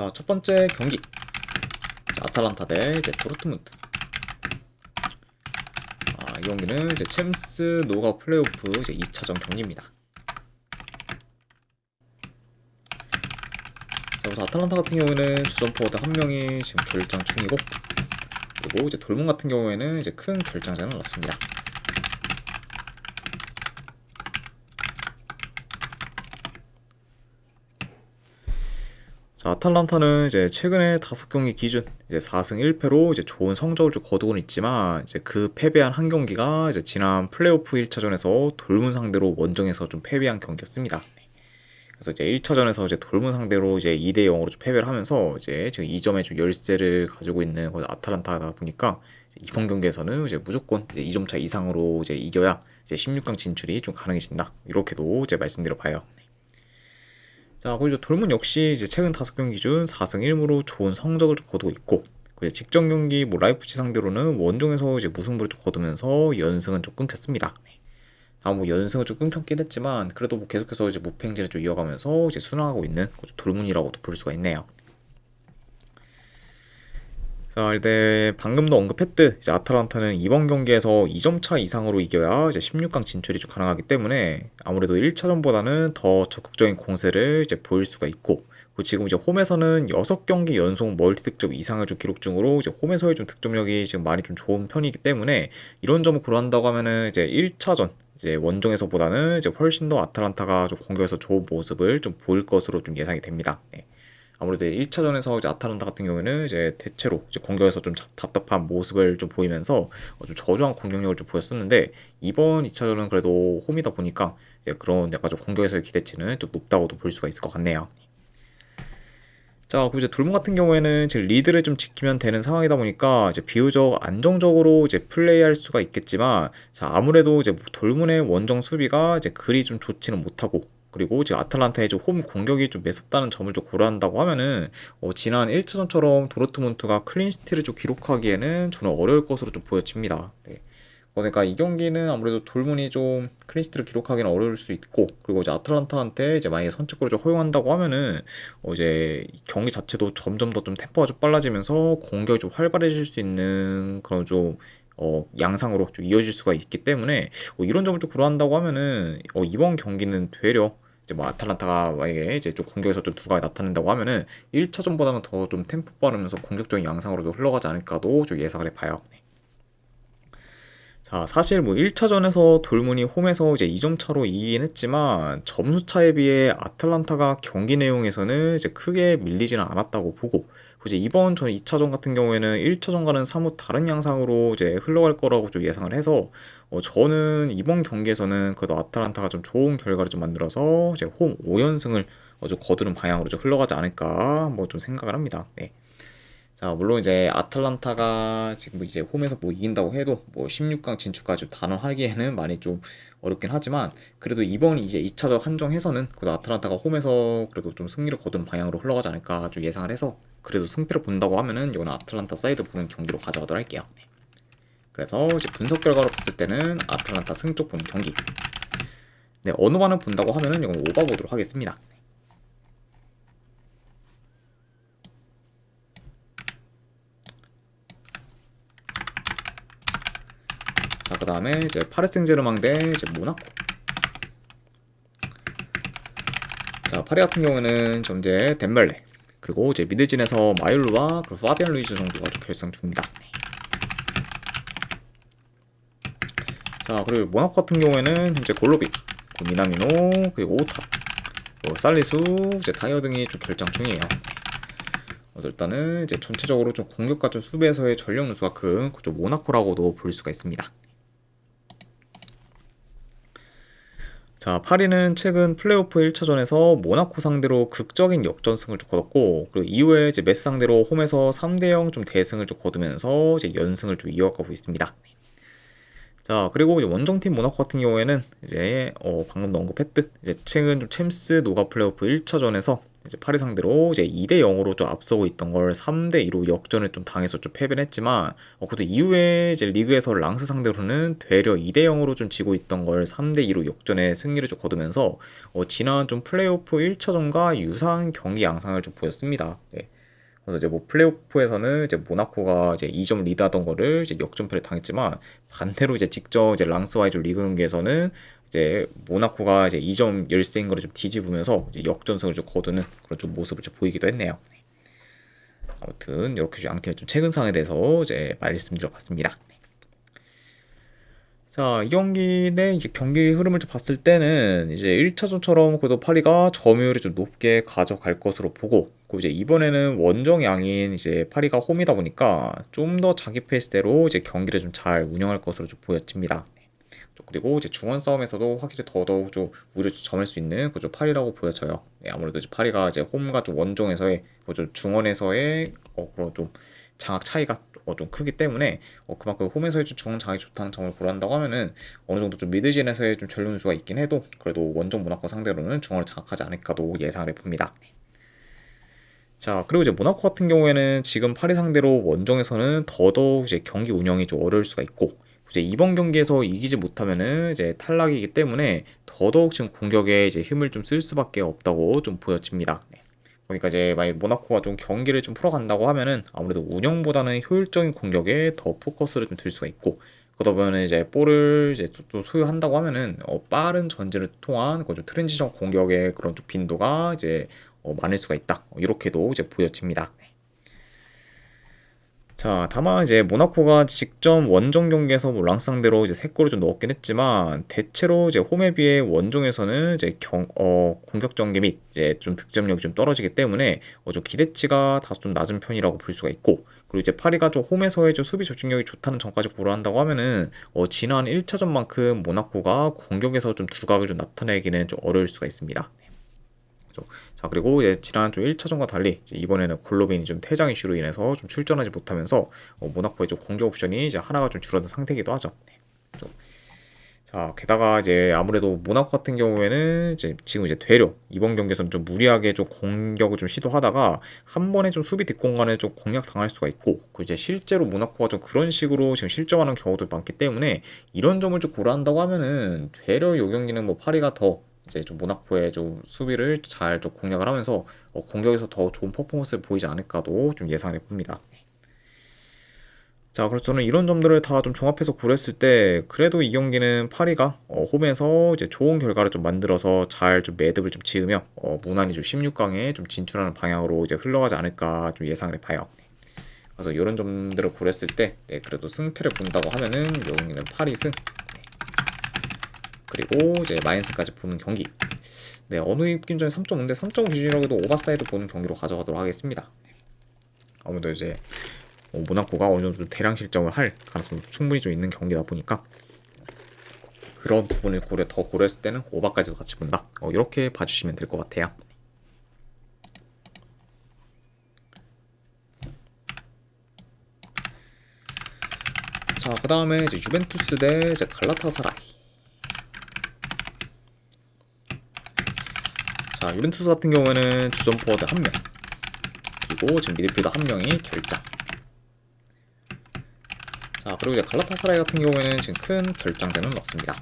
자, 첫 번째 경기. 자, 아탈란타 대 이제 도르트문트. 이 경기는 이제 챔스 노가 플레이오프 이제 2차전 경기입니다. 자, 우선 아탈란타 같은 경우에는 주전 포워드 한 명이 지금 결장 중이고, 그리고 이제 돌문 같은 경우에는 이제 큰 결장자는 없습니다. 자, 아탈란타는 이제 최근에 5경기 기준 이제 4승 1패로 이제 좋은 성적을 좀 거두고는 있지만, 이제 그 패배한 한 경기가 이제 지난 플레이오프 1차전에서 돌문 상대로 원정에서 좀 패배한 경기였습니다. 그래서 이제 1차전에서 이제 돌문 상대로 이제 2대 0으로 좀 패배를 하면서 이제 지금 2점의 좀 열세를 가지고 있는 아탈란타다 보니까, 이번 경기에서는 이제 무조건 이제 2점 차 이상으로 이제 이겨야 이제 16강 진출이 좀 가능해진다. 이렇게도 이제 말씀드려 봐요. 자, 그리고 돌문 역시 이제 최근 5경기 중 4승 1무로 좋은 성적을 좀 거두고 있고, 그리고 직전 경기 라이프치 상대로는 원정에서 이제 무승부를 좀 거두면서 연승은 좀 끊겼습니다. 연승은 좀 끊겼긴 했지만, 그래도 계속해서 이제 무패 행진을 좀 이어가면서 이제 순항하고 있는 돌문이라고도 볼 수가 있네요. 자, 이제 방금도 언급했듯 이제 아탈란타는 이번 경기에서 2점 차 이상으로 이겨야 이제 16강 진출이 좀 가능하기 때문에, 아무래도 1차전보다는 더 적극적인 공세를 이제 보일 수가 있고, 그리고 지금 이제 홈에서는 6경기 연속 멀티 득점 이상을 좀 기록 중으로 이제 홈에서의 좀 득점력이 지금 많이 좀 좋은 편이기 때문에, 이런 점을 고려한다고 하면은 이제 1차전 이제 원정에서보다는 이제 훨씬 더 아탈란타가 좀 공격에서 좋은 모습을 좀 보일 것으로 좀 예상이 됩니다. 네. 아무래도 1차전에서 이제 아탈란타 같은 경우에는 이제 대체로 이제 공격에서 좀 답답한 모습을 좀 보이면서 좀 저조한 공격력을 좀 보였었는데, 이번 2차전은 그래도 홈이다 보니까 이제 그런 약간 좀 공격에서의 기대치는 좀 높다고도 볼 수가 있을 것 같네요. 자, 그리고 이제 돌문 같은 경우에는 지금 리드를 좀 지키면 되는 상황이다 보니까 이제 비교적 안정적으로 이제 플레이할 수가 있겠지만, 자, 아무래도 이제 돌문의 원정 수비가 이제 그리 좀 좋지는 못하고, 그리고 지금 아탈란타의 홈 공격이 좀 매섭다는 점을 좀 고려한다고 하면은, 지난 1차전처럼 도르트문트가 클린시티를 좀 기록하기에는 저는 어려울 것으로 좀 보여집니다. 네. 그러니까 이 경기는 아무래도 돌문이 좀 클린시티를 기록하기는 어려울 수 있고, 그리고 이제 아틀란타한테 이제 만약에 선취골을 좀 허용한다고 하면은 이제 경기 자체도 점점 더 좀 템포가 좀 빨라지면서 공격이 좀 활발해질 수 있는 그런 좀 양상으로 좀 이어질 수가 있기 때문에, 이런 점을 좀 고려한다고 하면은 이번 경기는 되려 이제 아탈란타가 만약에 이제 좀 공격에서 좀 두각이 나타낸다고 하면은 1차전보다는 더 좀 템포 빠르면서 공격적인 양상으로도 흘러가지 않을까도 좀 예상을 해봐요. 네. 자, 사실 1차전에서 돌문이 홈에서 이제 2점 차로 이기긴 했지만, 점수 차에 비해 아틀란타가 경기 내용에서는 이제 크게 밀리지는 않았다고 보고, 이제 이번 전 2차전 같은 경우에는 1차전과는 사뭇 다른 양상으로 이제 흘러갈 거라고 좀 예상을 해서, 저는 이번 경기에서는 그래도 아틀란타가 좀 좋은 결과를 좀 만들어서 이제 홈 5연승을 좀 거두는 방향으로 좀 흘러가지 않을까 좀 생각을 합니다. 네. 자, 물론 이제 아틀란타가 지금 이제 홈에서 이긴다고 해도 16강 진출까지 단언하기에는 많이 좀 어렵긴 하지만, 그래도 이번 이제 2차전 한정해서는 그래도 아틀란타가 홈에서 그래도 좀 승리를 거두는 방향으로 흘러가지 않을까 좀 예상을 해서, 그래도 승패를 본다고 하면은 이거는 아틀란타 사이드 보는 경기로 가져가도록 할게요. 네. 그래서 이제 분석 결과로 봤을 때는 아틀란타 승 쪽 보는 경기. 네, 어느 반을 본다고 하면은 이건 오바 보도록 하겠습니다. 자, 그 다음에 이제 파리 생제르맹 대 이제 모나코. 자, 파리 같은 경우는 이제 덴벨레, 그리고 이제 미드진에서 마율루와 그리고 파비안 루이즈 정도가 좀 결승 중입니다. 자, 그리고 모나코 같은 경우에는 현재 골로빅, 미나미노, 그리고 오타, 살리수, 이제 다이어 등이 좀 결정 중이에요. 일단은 이제 전체적으로 좀 공격과 좀 수비에서의 전력 누수가 큰 좀 모나코라고도 볼 수가 있습니다. 자, 파리는 최근 플레이오프 1차전에서 모나코 상대로 극적인 역전승을 좀 거뒀고, 그리고 이후에 이제 메스 상대로 홈에서 3대0 좀 대승을 좀 거두면서 이제 연승을 좀 이어가고 있습니다. 자, 그리고 이제 원정팀 모나코 같은 경우에는 이제 방금도 언급했듯 이제 최근 좀 챔스 노가 플레이오프 1차전에서 이제 파리 상대로 이제 2대 0으로 좀 앞서고 있던 걸 3대 2로 역전을 좀 당해서 좀 패배를 했지만 그래도 이후에 이제 리그에서 랑스 상대로는 되려 2대 0으로 좀 지고 있던 걸 3대 2로 역전의 승리를 좀 거두면서 지난 좀 플레이오프 1차전과 유사한 경기 양상을 좀 보였습니다. 네. 그래서 이제 뭐 플레이오프에서는 이제 모나코가 이제 2점 리드하던 거를 이제 역전패를 당했지만 반대로 이제 직접 이제 랑스와의 좀 리그 경기에서는 이제 모나코가 이제 2점 열세인 거를 좀 뒤집으면서 이제 역전승을 좀 거두는 그런 좀 모습을 좀 보이기도 했네요. 아무튼 이렇게 양 팀의 좀 최근 상황에 대해서 이제 말씀드려봤습니다. 자, 이 경기 내 이제 경기 흐름을 좀 봤을 때는 이제 1차전처럼 그래도 파리가 점유율을 좀 높게 가져갈 것으로 보고, 그 이제 이번에는 원정양인 이제 파리가 홈이다 보니까 좀 더 자기 페이스대로 이제 경기를 좀 잘 운영할 것으로 좀 보여집니다. 그리고 이제 중원 싸움에서도 확실히 더더욱 좀 우위를 점할 수 있는 그좀 파리라고 보여져요. 네, 아무래도 이제 파리가 이제 홈과 좀 원정에서의 좀 중원에서의 그런 좀 장악 차이가 좀 크기 때문에 그만큼 홈에서의 좀 중원 장악이 좋다는 점을 고려한다고 하면은 어느 정도 좀 미드진에서의 좀 전륜수가 있긴 해도 그래도 원정 모나코 상대로는 중원을 장악하지 않을까도 예상을 해봅니다. 자, 그리고 이제 모나코 같은 경우에는 지금 파리 상대로 원정에서는 더더욱 이제 경기 운영이 좀 어려울 수가 있고, 이제 이번 경기에서 이기지 못하면은 이제 탈락이기 때문에 더더욱 지금 공격에 이제 힘을 좀 쓸 수밖에 없다고 좀 보여집니다. 네. 그러니까 이제 만약 모나코가 좀 경기를 좀 풀어간다고 하면은 아무래도 운영보다는 효율적인 공격에 더 포커스를 좀 둘 수가 있고, 그러다 보면 이제 볼을 이제 좀 소유한다고 하면은 빠른 전진을 통한 그좀 트랜지션 공격의 그런 좀 빈도가 이제 많을 수가 있다. 이렇게도 이제 보여집니다. 자, 다만 이제 모나코가 직접 원정 경기에서 뭐 랑스 상대로 이제 3골을 좀 넣었긴 했지만 대체로 이제 홈에 비해 원정에서는 이제 공격 전개 및 이제 좀 득점력이 좀 떨어지기 때문에 좀 기대치가 다소 좀 낮은 편이라고 볼 수가 있고, 그리고 이제 파리가 좀 홈에서의 좀 수비 조직력이 좋다는 점까지 고려한다고 하면은 지난 1차전만큼 모나코가 공격에서 좀 두각을 좀 나타내기는 좀 어려울 수가 있습니다. 자, 그리고 지난 좀 1차전과 달리 이번에는 골로빈이 좀 퇴장 이슈로 인해서 좀 출전하지 못하면서 모나코의 좀 공격 옵션이 이제 하나가 좀 줄어든 상태이기도 하죠. 네. 자, 게다가 이제 아무래도 모나코 같은 경우에는 이제 지금 이제 되려 이번 경기에서는 좀 무리하게 좀 공격을 좀 시도하다가 한 번에 좀 수비 뒷공간을 좀 공략 당할 수가 있고, 그 이제 실제로 모나코가 좀 그런 식으로 지금 실점하는 경우도 많기 때문에 이런 점을 좀 고려한다고 하면은 되려 이 경기는 뭐 파리가 더 이제 좀 모나코의 좀 수비를 잘 좀 공략을 하면서 공격에서 더 좋은 퍼포먼스를 보이지 않을까도 좀 예상해 봅니다. 자, 그래서 저는 이런 점들을 다 좀 종합해서 고려했을 때 그래도 이 경기는 파리가 홈에서 이제 좋은 결과를 좀 만들어서 잘 좀 매듭을 좀 지으며 무난히 좀 16강에 좀 진출하는 방향으로 이제 흘러가지 않을까 좀 예상을 해봐요. 그래서 이런 점들을 고렸을 때 그래도 승패를 본다고 하면은 이 경기는 파리 승, 그리고 이제 마이너스까지 보는 경기. 네, 어느 기준점에 3.5인데 3.5 기준이라고 해도 오버사이드 보는 경기로 가져가도록 하겠습니다. 아무래도 이제 모나코가 어느 정도 대량 실점을 할 가능성도 충분히 좀 있는 경기다 보니까 그런 부분을 더 고려했을 때는 오버까지도 같이 본다. 이렇게 봐주시면 될 것 같아요. 자, 그 다음에 이제 유벤투스 대 이제 갈라타사라이. 자, 유벤투스 같은 경우에는 주전 포워드 1명, 그리고 지금 미드필더 1명이 결장. 자, 그리고 이제 갈라타사라이 같은 경우에는 지금 큰 결장자는 없습니다.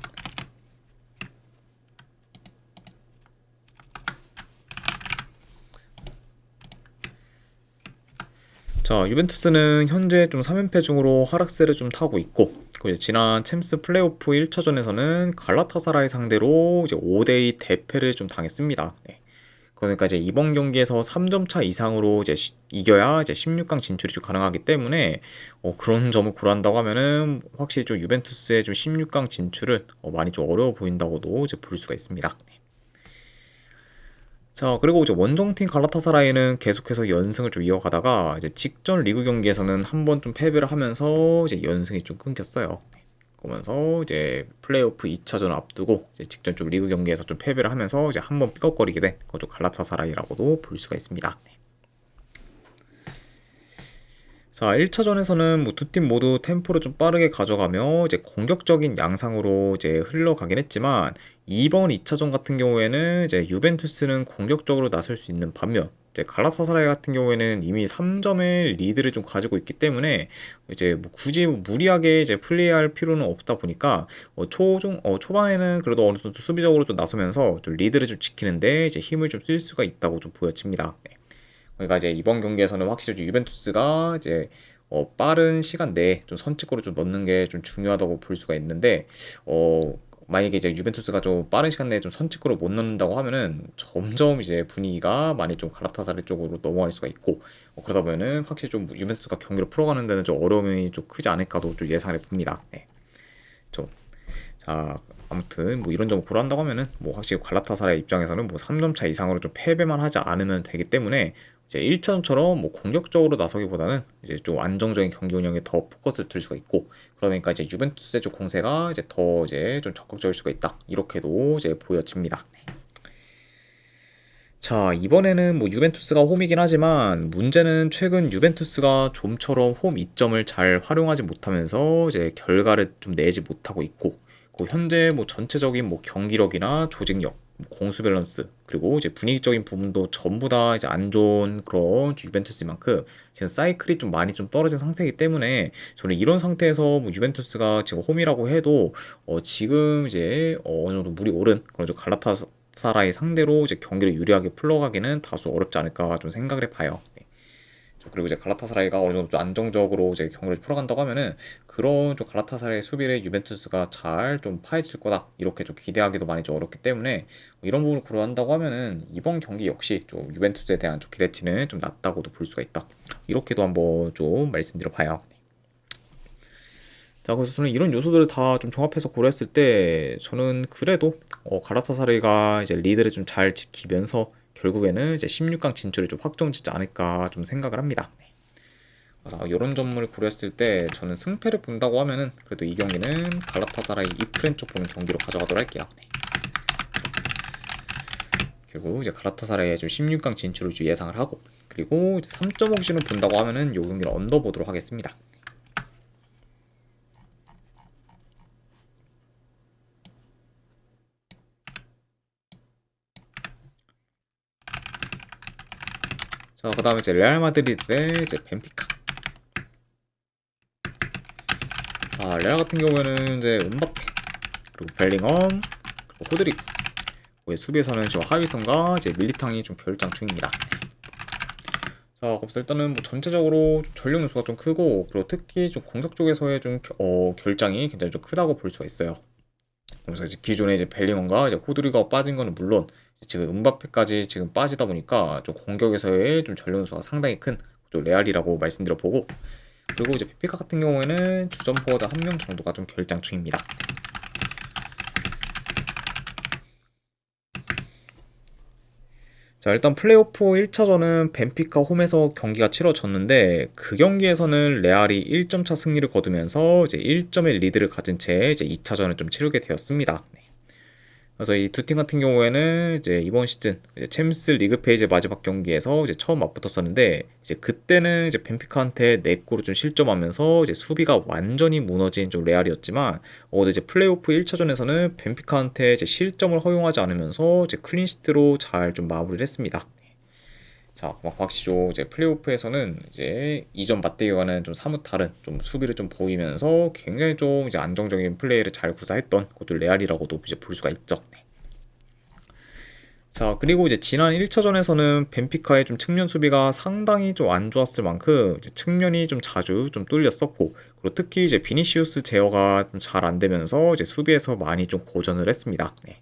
자, 유벤투스는 현재 좀 3연패 중으로 하락세를 좀 타고 있고, 이제 지난 챔스 플레이오프 1차전에서는 갈라타사라이 상대로 이제 5대2 대패를 좀 당했습니다. 네. 그러니까 이제 이번 경기에서 3점 차 이상으로 이제 이겨야 이제 16강 진출이 좀 가능하기 때문에 그런 점을 고려한다고 하면은 확실히 좀 유벤투스의 좀 16강 진출은 많이 좀 어려워 보인다고도 이제 볼 수가 있습니다. 자, 그리고 이제 원정팀 갈라타사라이는 계속해서 연승을 좀 이어가다가 이제 직전 리그 경기에서는 한 번 좀 패배를 하면서 이제 연승이 좀 끊겼어요. 그러면서 이제 플레이오프 2차전을 앞두고 이제 직전 좀 리그 경기에서 좀 패배를 하면서 이제 한 번 삐걱거리게 된 그좀 갈라타사라이라고도 볼 수가 있습니다. 자, 1차전에서는 뭐 두 팀 모두 템포를 좀 빠르게 가져가며 이제 공격적인 양상으로 이제 흘러가긴 했지만 이번 2차전 같은 경우에는 이제 유벤투스는 공격적으로 나설 수 있는 반면 이제 갈라타사라이 같은 경우에는 이미 3점의 리드를 좀 가지고 있기 때문에 이제 뭐 굳이 무리하게 이제 플레이할 필요는 없다 보니까 초반에는 그래도 어느 정도 수비적으로 좀 나서면서 좀 리드를 좀 지키는데 이제 힘을 좀 쓸 수가 있다고 좀 보여집니다. 네. 그러니까 이제 이번 경기에서는 확실히 유벤투스가 이제 빠른 시간 내에 좀 선취골을 좀 넣는 게 좀 중요하다고 볼 수가 있는데 어 만약에 이제 유벤투스가 좀 빠른 시간 내에 좀 선취골을 못 넣는다고 하면은 점점 이제 분위기가 많이 좀 갈라타사르 쪽으로 넘어갈 수가 있고 그러다 보면은 확실히 좀 유벤투스가 경기를 풀어가는 데는 좀 어려움이 좀 크지 않을까도 좀 예상해 봅니다. 네. 좀 자, 아무튼 뭐 이런 점을 고려한다고 하면은 뭐 확실히 갈라타사라의 입장에서는 뭐 3점 차 이상으로 좀 패배만 하지 않으면 되기 때문에 이제 1차전처럼 뭐 공격적으로 나서기보다는 이제 좀 안정적인 경기 운영에 더 포커스를 둘 수가 있고 그러니까 이제 유벤투스의 좀 공세가 이제 더 이제 좀 적극적일 수가 있다. 이렇게도 이제 보여집니다. 자, 이번에는 뭐 유벤투스가 홈이긴 하지만 문제는 최근 유벤투스가 좀처럼 홈 이점을 잘 활용하지 못하면서 이제 결과를 좀 내지 못하고 있고 현재 뭐 전체적인 뭐 경기력이나 조직력, 뭐 공수 밸런스 그리고 이제 분위기적인 부분도 전부 다 이제 안 좋은 그런 유벤투스만큼 지금 사이클이 좀 많이 좀 떨어진 상태이기 때문에 저는 이런 상태에서 뭐 유벤투스가 지금 홈이라고 해도 지금 이제 어느 정도 물이 오른 그런 좀 갈라타사라이 상대로 이제 경기를 유리하게 풀러가기는 다소 어렵지 않을까 좀 생각을 해봐요. 네. 그리고 이제 갈라타사라이가 어느 정도 좀 안정적으로 이제 경기를 풀어간다고 하면은 그런 좀 갈라타사라이 수비를 유벤투스가 잘 좀 파헤칠 거다 이렇게 좀 기대하기도 많이 좀 어렵기 때문에 이런 부분을 고려한다고 하면은 이번 경기 역시 좀 유벤투스에 대한 좀 기대치는 좀 낮다고도 볼 수가 있다. 이렇게도 한번 좀 말씀드려봐요. 자, 그래서 저는 이런 요소들을 다 좀 종합해서 고려했을 때 저는 그래도 갈라타사라이가 이제 리드를 좀 잘 지키면서 결국에는 이제 16강 진출이 좀 확정짓지 않을까 좀 생각을 합니다. 네. 이런 점을 고려했을 때 저는 승패를 본다고 하면은 그래도 이 경기는 갈라타사라이 이프렌 쪽 보는 경기로 가져가도록 할게요. 네. 결국 이제 갈라타사라이의 좀 16강 진출을 좀 예상을 하고 그리고 이제 3.5 기준을 본다고 하면은 이 경기를 언더 보도록 하겠습니다. 자, 그 다음에 이제 레알 마드리드 대 이제 벤피카. 자, 레알 같은 경우에는 이제 음바페, 그리고 벨링엄, 그리고 호드리그. 수비에서는 지금 하위선과 이제 밀리탕이 좀 결장 중입니다. 자, 그래서 일단은 뭐 전체적으로 좀 전력 요소가 좀 크고, 그리고 특히 좀 공격 쪽에서의 좀 결장이 굉장히 좀 크다고 볼 수가 있어요. 그래서 이제 기존에 이제 벨링엄과 이제 호드리그가 빠진 거는 물론 지금 음바페까지 지금 빠지다 보니까 좀 공격에서의 좀 전력 요소가 상당히 큰 좀 레알이라고 말씀드려 보고 그리고 이제 페피카 같은 경우에는 주전 포워드 한 명 정도가 좀 결장 중입니다. 자, 일단 플레이오프 1차전은 벤피카 홈에서 경기가 치러졌는데 그 경기에서는 레알이 1점 차 승리를 거두면서 이제 1점의 리드를 가진 채 이제 2차전을 좀 치르게 되었습니다. 네. 그래서 이 두 팀 같은 경우에는 이제 이번 시즌 이제 챔스 리그 페이지 마지막 경기에서 이제 처음 맞붙었었는데 이제 그때는 이제 벤피카한테 4골을 좀 실점하면서 이제 수비가 완전히 무너진 좀 레알이었지만 이제 플레이오프 1차전에서는 벤피카한테 이제 실점을 허용하지 않으면서 이제 클린시트로 잘 좀 마무리를 했습니다. 자, 확실히 이제 플레이오프에서는 이제 이전 맞대결과는 좀 사뭇 다른 좀 수비를 좀 보이면서 굉장히 좀 이제 안정적인 플레이를 잘 구사했던 그것도 레알이라고도 이제 볼 수가 있죠. 네. 자, 그리고 이제 지난 1차전에서는 벤피카의 좀 측면 수비가 상당히 좀 안 좋았을 만큼 이제 측면이 좀 자주 좀 뚫렸었고 그리고 특히 이제 비니시우스 제어가 좀 잘 안 되면서 이제 수비에서 많이 좀 고전을 했습니다. 네.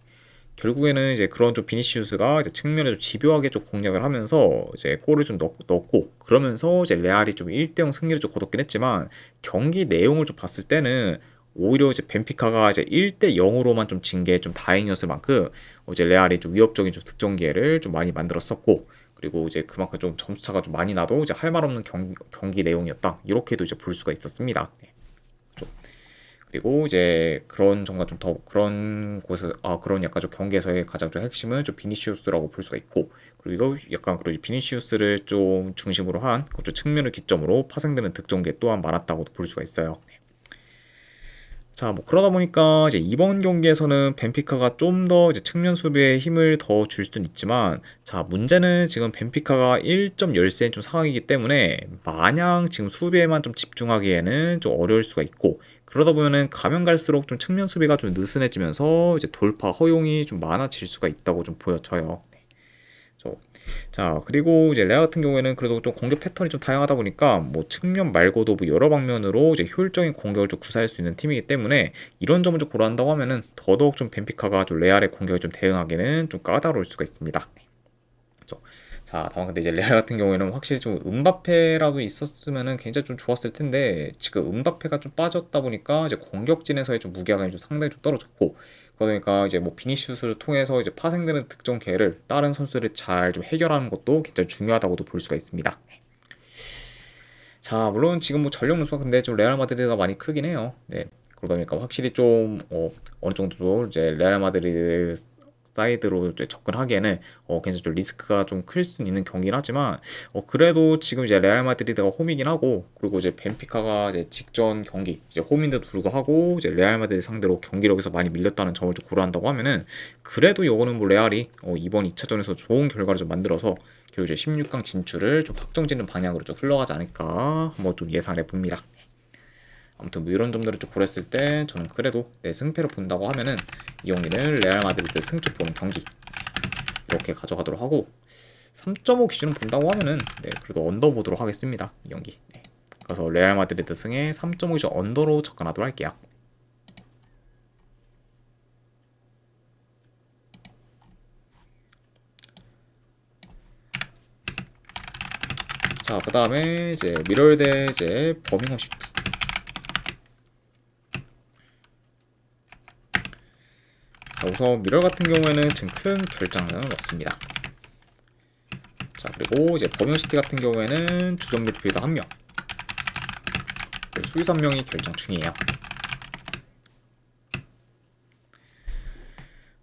결국에는 이제 그런 좀 비니시우스가 이제 측면에 좀 집요하게 좀 공략을 하면서 이제 골을 좀 넣고 그러면서 이제 레알이 좀 1대0 승리를 좀 거뒀긴 했지만 경기 내용을 좀 봤을 때는 오히려 이제 벤피카가 이제 1대0으로만 좀 진 게 좀 다행이었을 만큼 이제 레알이 좀 위협적인 좀 득점 기회를 좀 많이 만들었었고 그리고 이제 그만큼 좀 점수차가 좀 많이 나도 이제 할 말 없는 경기 내용이었다 이렇게도 이제 볼 수가 있었습니다. 네. 그리고 이제 그런 점과 좀 더 그런 곳에 그런 약간 좀 경기에서의 가장 좀 핵심은 좀 비니시우스라고 볼 수가 있고, 그리고 약간 그리고 비니시우스를 좀 중심으로 한 그 측면을 기점으로 파생되는 득점계 또한 많았다고도 볼 수가 있어요. 자, 뭐 그러다 보니까 이제 이번 경기에서는 벤피카가 좀 더 이제 측면 수비에 힘을 더 줄 수는 있지만, 자, 문제는 지금 벤피카가 1.10세인 좀 상황이기 때문에 마냥 지금 수비에만 좀 집중하기에는 좀 어려울 수가 있고, 그러다 보면은 가면 갈수록 좀 측면 수비가 좀 느슨해지면서 이제 돌파 허용이 좀 많아질 수가 있다고 좀 보여져요. 저- 자, 그리고 이제 레아 같은 경우에는 그래도 좀 공격 패턴이 좀 다양하다 보니까 뭐 측면 말고도 뭐 여러 방면으로 이제 효율적인 공격을 좀 구사할 수 있는 팀이기 때문에 이런 점을 좀 고려한다고 하면은 더더욱 좀 벤피카가 좀 레알의 공격에 좀 대응하기는 좀 까다로울 수가 있습니다. 그렇죠. 자, 다만 근데 이제 레알 같은 경우에는 확실히 좀 음바페라도 있었으면은 굉장히 좀 좋았을 텐데, 지금 음바페가 좀 빠졌다 보니까 이제 공격진에서의 좀 무게감이 좀 상당히 좀 떨어졌고, 그러니까 이제 뭐 비니시우스를 통해서 이제 파생되는 득점 기회를 다른 선수들이 잘 좀 해결하는 것도 굉장히 중요하다고도 볼 수가 있습니다. 자, 물론 지금 뭐 전력 누수가 근데 좀 레알 마드리드가 많이 크긴 해요. 네. 그러다 보니까 확실히 좀 어느 정도 이제 레알 마드리드 사이드로 이제 접근하기에는 굉장히 좀 리스크가 좀 클 수 있는 경기긴 하지만, 그래도 지금 이제 레알 마드리드가 홈이긴 하고, 그리고 이제 벤피카가 이제 직전 경기 이제 홈인데도 불구하고 이제 레알 마드리드 상대로 경기력에서 많이 밀렸다는 점을 좀 고려한다고 하면은, 그래도 이거는 뭐 레알이 이번 2차전에서 좋은 결과를 좀 만들어서 결국 이제 16강 진출을 좀 확정짓는 방향으로 좀 흘러가지 않을까 한번 좀 예상해 봅니다. 아무튼 뭐 이런 점들을 좀 고렸을 때 저는 그래도 내 승패를 본다고 하면은 이 경기는 레알 마드리드 승점 보는 경기 이렇게 가져가도록 하고, 3.5 기준을 본다고 하면은 그래도 언더 보도록 하겠습니다. 이 경기. 네. 그래서 레알 마드리드 승에 3.5 기준 언더로 접근하도록 할게요. 자, 그 다음에 이제 미럴 대 이제 버밍엄 시티. 자, 우선 미럴 같은 경우에는 지금 큰 결장은 없습니다. 자, 그리고 이제 버밍엄 시티 같은 경우에는 주전 미드필더 1명, 수비수 1명이 결장 중이에요.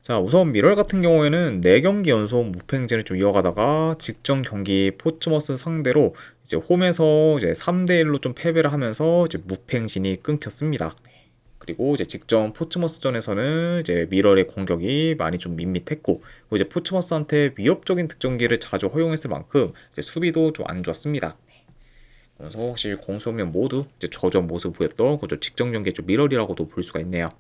자, 우선 미럴 같은 경우에는 4경기 연속 무패 행진을 좀 이어가다가 직전 경기 포츠머스 상대로 이제 홈에서 이제 3대1로 좀 패배를 하면서 이제 무패 행진이 끊겼습니다. 그리고 이제 직전 포츠머스전에서는 이제 미럴의 공격이 많이 좀 밋밋했고, 그리고 이제 포츠머스한테 위협적인 득점기를 자주 허용했을 만큼 이제 수비도 좀 안 좋았습니다. 그래서 확실히 공수면 모두 이제 저전 모습 보였던 그저 직전 경기의 좀 미럴이라고도 볼 수가 있네요.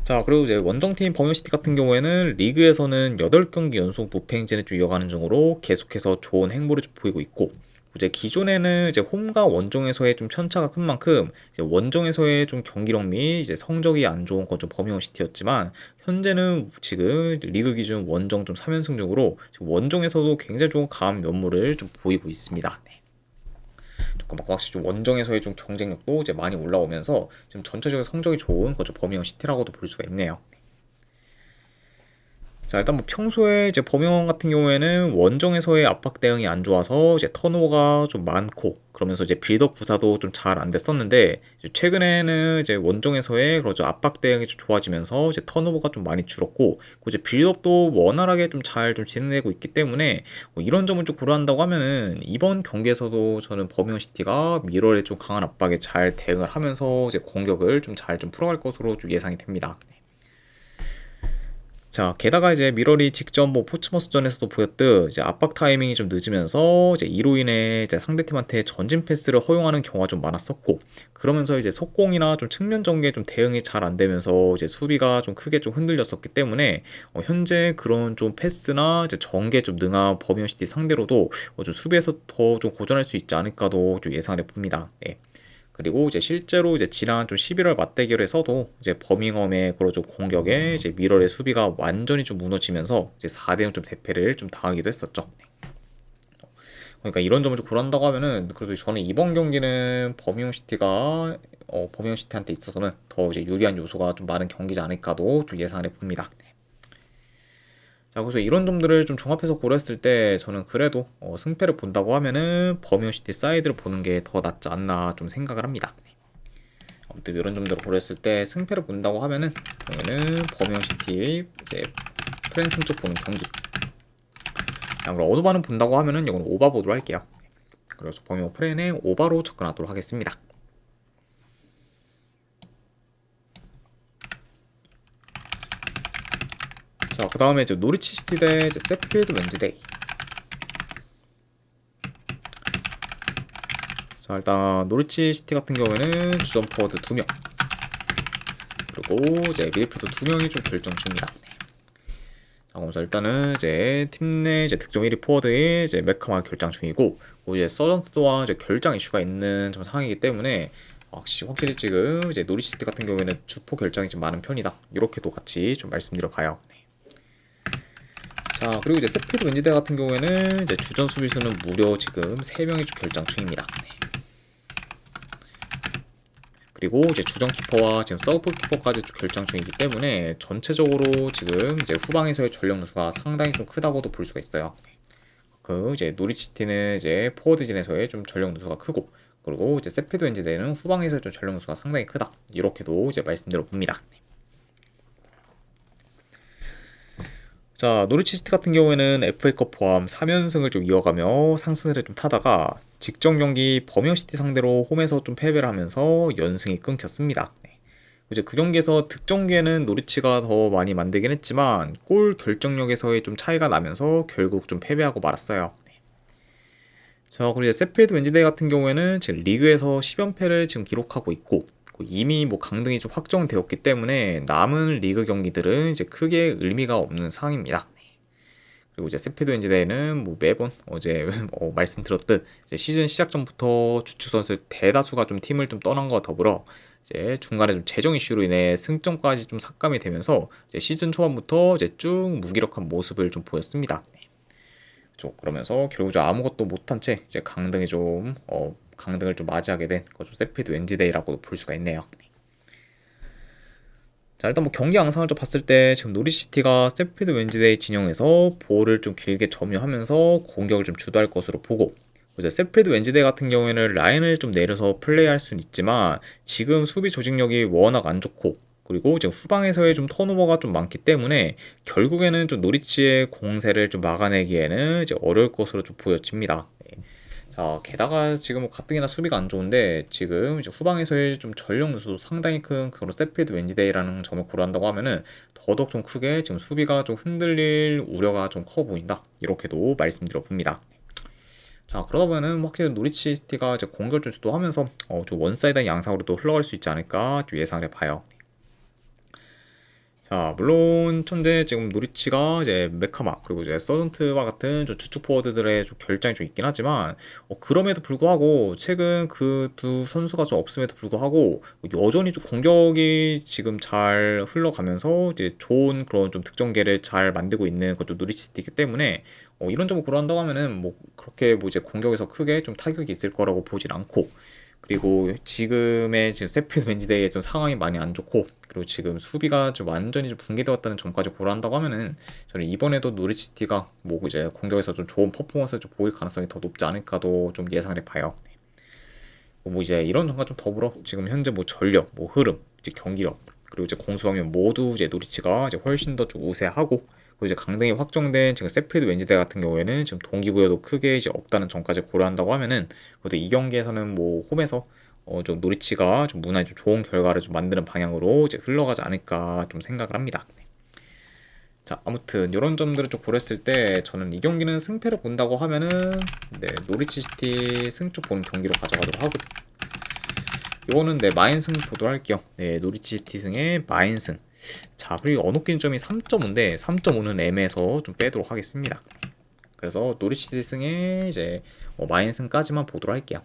자, 그리고 이제 원정팀 버뮤시티 같은 경우에는 리그에서는 8경기 연속 무패 행진을 좀 이어가는 중으로 계속해서 좋은 행보를 좀 보이고 있고, 이제 기존에는 이제 홈과 원정에서의 좀 편차가 큰 만큼 이제 원정에서의 좀 경기력 및 이제 성적이 안 좋은 건 좀 버뮤시티였지만, 현재는 지금 리그 기준 원정 좀 3연승 중으로 지금 원정에서도 굉장히 좋은 강한 면모를 좀 보이고 있습니다. 네. 조금 확실히 좀 원정에서의 좀 경쟁력도 이제 많이 올라오면서 지금 전체적으로 성적이 좋은 그저 버밍엄 시티라고도 볼 수가 있네요. 자, 일단 뭐 평소에 이제 범용 같은 경우에는 원정에서의 압박 대응이 안 좋아서 이제 턴오버가 좀 많고, 그러면서 이제 빌드업 구사도 좀 잘 안 됐었는데, 이제 최근에는 이제 원정에서의 그러죠 압박 대응이 좀 좋아지면서 이제 턴오버가 좀 많이 줄었고, 그리고 이제 빌드업도 원활하게 좀 잘 좀 진행되고 있기 때문에 뭐 이런 점을 좀 고려한다고 하면은 이번 경기에서도 저는 버밍 시티가 미러에 좀 강한 압박에 잘 대응을 하면서 이제 공격을 좀 잘 좀 풀어갈 것으로 좀 예상이 됩니다. 자, 게다가 이제 미러리 직전 뭐 포츠머스전에서도 보였듯 이제 압박 타이밍이 좀 늦으면서 이제 이로 인해 이제 상대팀한테 전진 패스를 허용하는 경우가 좀 많았었고, 그러면서 이제 속공이나 좀 측면 전개에 좀 대응이 잘 안 되면서 이제 수비가 좀 크게 좀 흔들렸었기 때문에 현재 그런 좀 패스나 이제 전개 좀 능한 버미언시티 상대로도 좀 수비에서 더 좀 고전할 수 있지 않을까도 좀 예상을 해봅니다. 예. 그리고 이제 실제로 이제 지난 좀 11월 맞대결에서도 이제 버밍엄의 그런 좀 공격에 이제 미럴의 수비가 완전히 좀 무너지면서 이제 4대0 좀 대패를 좀 당하기도 했었죠. 그러니까 이런 점을 좀 고려한다고 하면은 그래도 저는 이번 경기는 버밍엄 시티가 버밍엄 시티한테 있어서는 더 이제 유리한 요소가 좀 많은 경기지 않을까도 좀 예상을 해봅니다. 자, 그래서 이런 점들을 좀 종합해서 고려했을 때 저는 그래도 승패를 본다고 하면은 버뮤시티 사이드를 보는 게 더 낫지 않나 좀 생각을 합니다. 아무튼 이런 점들을 고려했을 때 승패를 본다고 하면은 그러면은 버밍엄 시티 이제 프렌 승쪽 보는 경기. 그럼 어드바는 본다고 하면은 이건 오바 보도록 할게요. 그래서 버밍엄 프렌의 오바로 접근하도록 하겠습니다. 자, 그 다음에 이제 노리치 시티 대 이제 세필드 웬즈데이. 자, 일단 노리치 시티 같은 경우에는 주전 포워드 2명, 그리고 이제 미드필더 2명이 좀 결정 중입니다. 자, 그래서 일단은 이제 팀 내 이제 득점 1위 포워드의 이제 메카마 결장 중이고, 이제 서전트 또한 이제 결장 이슈가 있는 좀 상황이기 때문에 확실히 지금 이제 노리치 시티 같은 경우에는 주포 결장이 좀 많은 편이다. 이렇게도 같이 좀 말씀드려 봐요. 자, 그리고 이제 세필드 웬즈데이 같은 경우에는 이제 주전 수비수는 무려 지금 3명이 좀 결장 중입니다. 그리고 이제 주전 키퍼와 지금 서브 키퍼까지 좀 결장 중이기 때문에 전체적으로 지금 이제 후방에서의 전력 누수가 상당히 좀 크다고도 볼 수가 있어요. 그 이제 노리치티는 이제 포워드진에서의 좀 전력 누수가 크고, 그리고 이제 세필드 웬즈데이는 후방에서의 좀 전력 누수가 상당히 크다. 이렇게도 이제 말씀드려 봅니다. 자, 노리치 시티 같은 경우에는 FA컵 포함 3연승을 좀 이어가며 상승세를 좀 타다가 직전 경기 버밍엄 시티 상대로 홈에서 좀 패배를 하면서 연승이 끊겼습니다. 이제 그 경기에서 득점기에는 노리치가 더 많이 만들긴 했지만 골 결정력에서의 좀 차이가 나면서 결국 좀 패배하고 말았어요. 자, 그리고 이제 세필드 웬즈데이 같은 경우에는 지금 리그에서 10연패를 지금 기록하고 있고, 이미 뭐 강등이 좀 확정되었기 때문에 남은 리그 경기들은 이제 크게 의미가 없는 상황입니다. 그리고 이제 세필드 웬즈데이는 뭐 매번 어제 말씀드렸듯 이제 시즌 시작 전부터 주축 선수 대다수가 좀 팀을 좀 떠난 것과 더불어 이제 중간에 좀 재정 이슈로 인해 승점까지 좀 삭감이 되면서 이제 시즌 초반부터 이제 쭉 무기력한 모습을 좀 보였습니다. 그러면서 결국 아무것도 못한 채 이제 강등이 좀 강등을 좀 맞이하게 된 좀 세필드 웬즈데이라고 볼 수가 있네요. 자, 일단 뭐 경기 양상을 좀 봤을 때 지금 노리시티가 세필드 웬즈데이 진영에서 볼을 좀 길게 점유하면서 공격을 좀 주도할 것으로 보고, 이제 세필드 웬즈데이 같은 경우에는 라인을 좀 내려서 플레이할 수는 있지만 지금 수비 조직력이 워낙 안 좋고, 그리고 이제 후방에서의 좀 턴오버가 좀 많기 때문에 결국에는 좀 노리치의 공세를 좀 막아내기에는 이제 어려울 것으로 좀 보여집니다. 자, 게다가 지금 가뜩이나 수비가 안 좋은데 지금 이제 후방에서의 좀 전력 누수도 상당히 큰 그런 세필드 웬즈데이라는 점을 고려한다고 하면은 더더욱 좀 크게 지금 수비가 좀 흔들릴 우려가 좀 커 보인다. 이렇게도 말씀드려 봅니다. 자, 그러다 보면은 확실히 노리치 시티가 이제 공격을 주도하면서 좀 원사이드한 양상으로도 흘러갈 수 있지 않을까 좀 예상을 해봐요. 자, 물론 현재 지금 노리치가 이제 메카마 그리고 이제 서전트와 같은 좀 주축 포워드들의 좀 결장이 좀 있긴 하지만 그럼에도 불구하고 최근 그 두 선수가 좀 없음에도 불구하고 여전히 좀 공격이 지금 잘 흘러가면서 이제 좋은 그런 좀 득점계를 잘 만들고 있는 그것도 노리치이기 때문에 이런 점을 고려한다고 하면은 뭐 그렇게 뭐 이제 공격에서 크게 좀 타격이 있을 거라고 보진 않고, 그리고 지금의 지금 세필드 웬즈데이의 좀 상황이 많이 안 좋고, 그리고 지금 수비가 좀 완전히 좀 붕괴되었다는 점까지 고려한다고 하면은 저는 이번에도 노리치티가 뭐 이제 공격에서 좀 좋은 퍼포먼스를 좀 보일 가능성이 더 높지 않을까도 좀 예상을 해봐요. 뭐 이제 이런 점과 좀 더불어 지금 현재 뭐 전력, 뭐 흐름, 이제 경기력, 그리고 이제 공수방면 모두 이제 노리치가 이제 훨씬 더 좀 우세하고, 그리고 이제 강등이 확정된 지금 세필드 웬즈데이 같은 경우에는 지금 동기부여도 크게 이제 없다는 점까지 고려한다고 하면은 그래도 이 경기에서는 뭐 홈에서 좀 노리치가 좀 무난히 좀 좋은 결과를 좀 만드는 방향으로 이제 흘러가지 않을까 좀 생각을 합니다. 자, 아무튼 이런 점들을 좀 고렸을 때 저는 이 경기는 승패를 본다고 하면은 노리치 시티 승쪽 보는 경기로 가져가도록 하고, 이거는 마인승 보도록 할게요. 노리치 시티 승의 마인승. 자, 그리고 언어기준 점이 3.5인데 3.5는 M에서 좀 빼도록 하겠습니다. 그래서 노리치 시티 승의 이제 마인승까지만 보도록 할게요.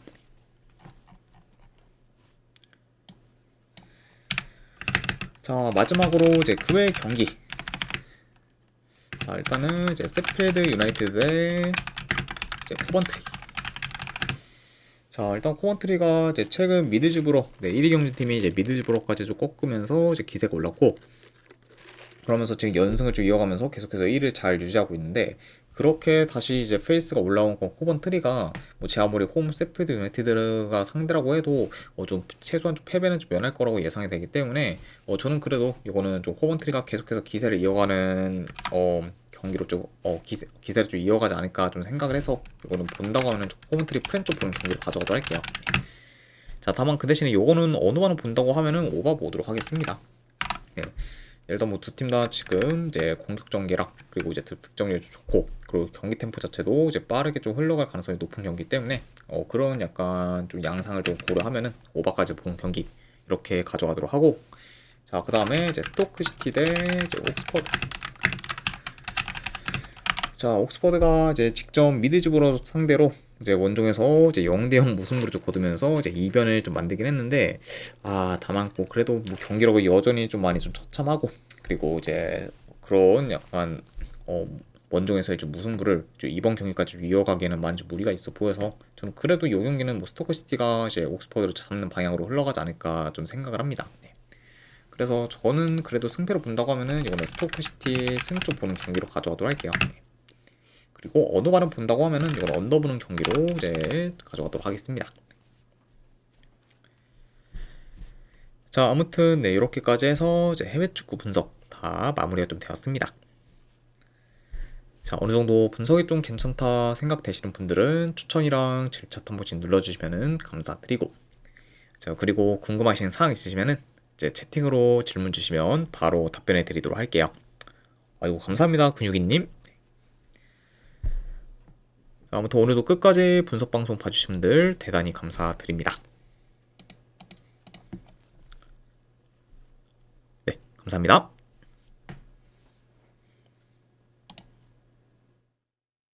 자, 마지막으로 이제 그 외 경기. 자, 일단은 이제 세필드 유나이티드 대 이제 코번트리. 자, 일단 코번트리가 이제 최근 미드즈브러 1위 경쟁팀이 이제 미드즈브러까지 좀 꺾으면서 이제 기세가 올랐고, 그러면서 지금 연승을 좀 이어가면서 계속해서 1위를 잘 유지하고 있는데, 그렇게 다시 이제 페이스가 올라온 건 코번트리가 뭐 제 아무리 홈 세필드 유나이티드가 상대라고 해도 좀 최소한 좀 패배는 좀 면할 거라고 예상이 되기 때문에 저는 그래도 이거는 좀 코번트리가 계속해서 기세를 이어가는 경기로 좀 기세를 좀 이어가지 않을까 좀 생각을 해서 이거는 본다고 하면 좀 코번트리 프렌 쪽 보는 경기로 가져가도록 할게요. 자, 다만 그 대신에 요거는 어느 반을 본다고 하면은 오바 보도록 하겠습니다. 네. 일단 뭐 두 팀 다 지금 이제 공격 전개랑 그리고 이제 득점률도 좋고, 그리고 경기 템포 자체도 이제 빠르게 좀 흘러갈 가능성이 높은 경기 때문에 그런 약간 좀 양상을 좀 고려하면은 오바까지 본 경기 이렇게 가져가도록 하고, 자, 그 다음에 이제 스토크 시티 대 이제 옥스퍼드. 자, 옥스퍼드가 이제 직접 미드집으로 상대로 이제 원정에서 이제 0대0 무승부를 좀 거두면서 이제 이변을 좀 만들긴 했는데, 다만 뭐 그래도 뭐 경기력이 여전히 좀 많이 좀 처참하고, 그리고 이제 그런 약간 원정에서의 좀 무승부를 좀 이번 경기까지 좀 이어가기에는 많이 좀 무리가 있어 보여서, 저는 그래도 이 경기는 뭐 스토크시티가 이제 옥스퍼드를 잡는 방향으로 흘러가지 않을까 좀 생각을 합니다. 네. 그래서 저는 그래도 승패로 본다고 하면은 이거는 스토크시티 승 좀 보는 경기로 가져가도록 할게요. 네. 그리고 언어발음 본다고 하면은 이건 언더 보는 경기로 이제 가져가도록 하겠습니다. 자, 아무튼 네, 이렇게까지 해서 이제 해외 축구 분석 다 마무리가 좀 되었습니다. 자, 어느 정도 분석이 좀 괜찮다 생각되시는 분들은 추천이랑 질차 한 번씩 눌러주시면은 감사드리고, 자, 그리고 궁금하신 사항 있으시면은 이제 채팅으로 질문 주시면 바로 답변해 드리도록 할게요. 아이고, 감사합니다, 근육이님. 아무튼 오늘도 끝까지 분석 방송 봐주신 분들 대단히 감사드립니다. 네, 감사합니다.